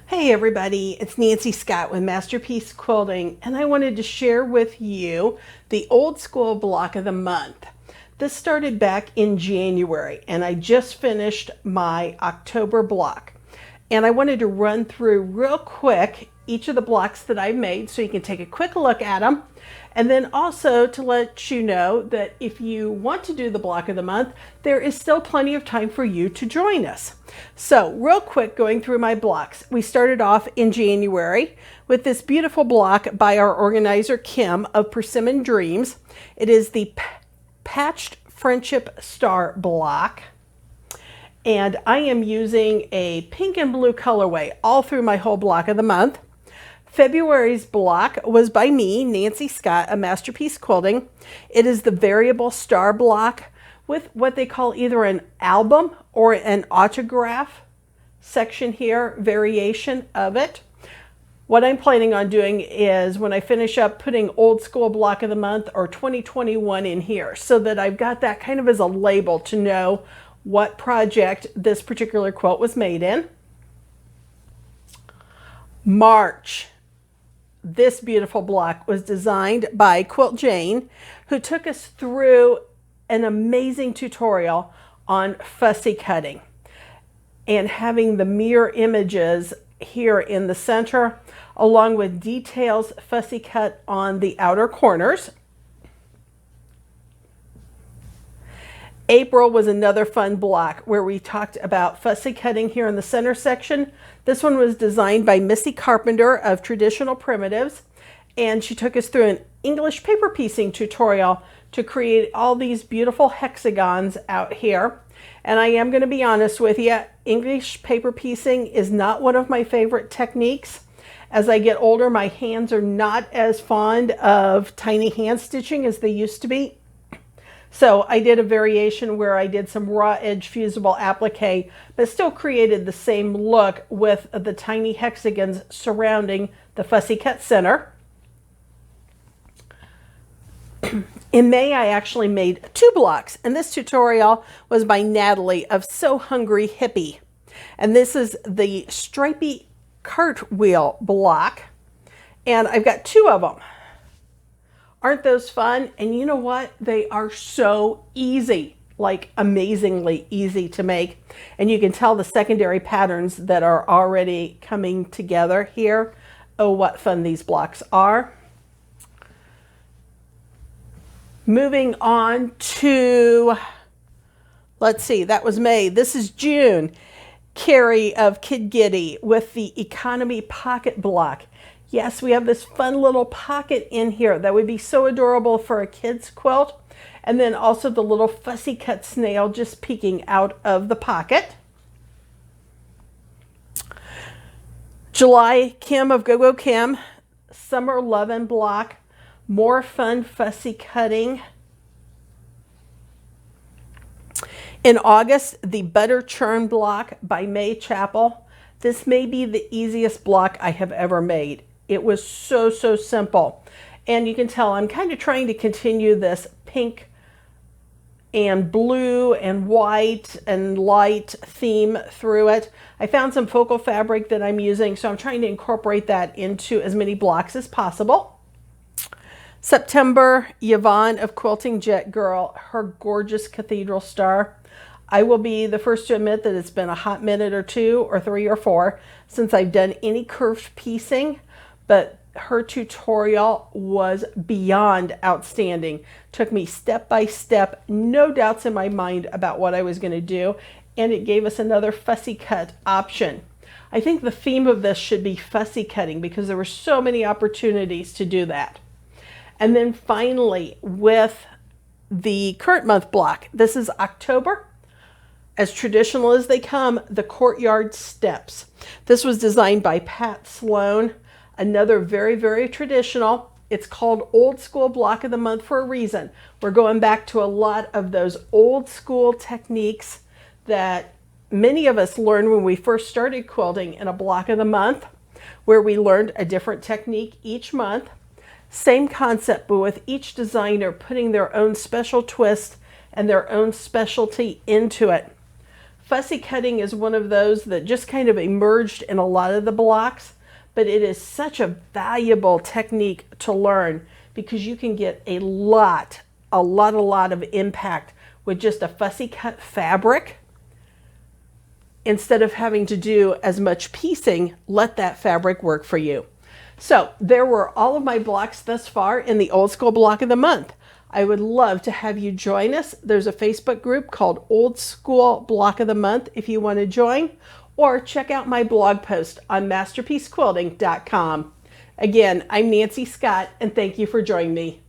Hey everybody, it's Nancy Scott with Masterpiece Quilting, and I wanted to share with you the old school block of the month. This started back in January, and I just finished my October block. And I wanted to run through real quick each of the blocks that I made so you can take a quick look at them. And then also to let you know that if you want to do the block of the month, there is still plenty of time for you to join us. So real quick, going through my blocks. We started off in January with this beautiful block by our organizer, Kim, of Persimmon Dreams. It is the Patched Friendship Star block. And I am using a pink and blue colorway all through my whole block of the month. February's block was by me, Nancy Scott, of Masterpiece Quilting. It is the variable star block with what they call either an album or an autograph section here, variation of it. What I'm planning on doing is when I finish up putting old school block of the month or 2021 in here so that I've got that kind of as a label to know what project this particular quilt was made in. March. This beautiful block was designed by Quilt Jane, who took us through an amazing tutorial on fussy cutting and having the mirror images here in the center, along with details fussy cut on the outer corners. April was another fun block where we talked about fussy cutting here in the center section. This one was designed by Missy Carpenter of Traditional Primitives, and she took us through an English paper piecing tutorial to create all these beautiful hexagons out here. And I am going to be honest with you, English paper piecing is not one of my favorite techniques. As I get older, my hands are not as fond of tiny hand stitching as they used to be. So I did a variation where I did some raw edge fusible applique, but still created the same look with the tiny hexagons surrounding the fussy cut center. In May, I actually made 2 blocks, and this tutorial was by Natalie of So Hungry Hippie. And this is the stripy cartwheel block, and I've got 2 of them. Aren't those fun? And you know what? They are so easy, like amazingly easy to make. And you can tell the secondary patterns that are already coming together here. Oh, what fun these blocks are. Moving on to, let's see, that was May. This is June. Carrie of Kid Giddy with the Economy Pocket block. Yes, we have this fun little pocket in here that would be so adorable for a kid's quilt. And then also the little fussy cut snail just peeking out of the pocket. July, Kim of Go Go Kim, Summer Lovin' block, more fun fussy cutting. In August, the Butter Churn block by May Chapel. This may be the easiest block I have ever made. It was so simple. And you can tell I'm kind of trying to continue this pink and blue and white and light theme through it. I found some focal fabric that I'm using, so I'm trying to incorporate that into as many blocks as possible. September, Yvonne of Quilting Jet Girl, her gorgeous Cathedral Star. I will be the first to admit that it's been a hot minute or 2 or 3 or 4 since I've done any curved piecing, but her tutorial was beyond outstanding. Took me step by step, no doubts in my mind about what I was going to do, and it gave us another fussy cut option. I think the theme of this should be fussy cutting because there were so many opportunities to do that. And then finally, with the current month block, this is October. As traditional as they come, the Courtyard Steps. This was designed by Pat Sloan, another very traditional. It's called Old School Block of the Month for a reason. We're going back to a lot of those old school techniques that many of us learned when we first started quilting in a block of the month, where we learned a different technique each month. Same concept, but with each designer putting their own special twist and their own specialty into it. Fussy cutting is one of those that just kind of emerged in a lot of the blocks, but it is such a valuable technique to learn because you can get a lot of impact with just a fussy cut fabric. Instead of having to do as much piecing, let that fabric work for you. So there were all of my blocks thus far in the Old School Block of the Month. I would love to have you join us. There's a Facebook group called Old School Block of the Month if you want to join, or check out my blog post on masterpiecequilting.com. Again, I'm Nancy Scott, and thank you for joining me.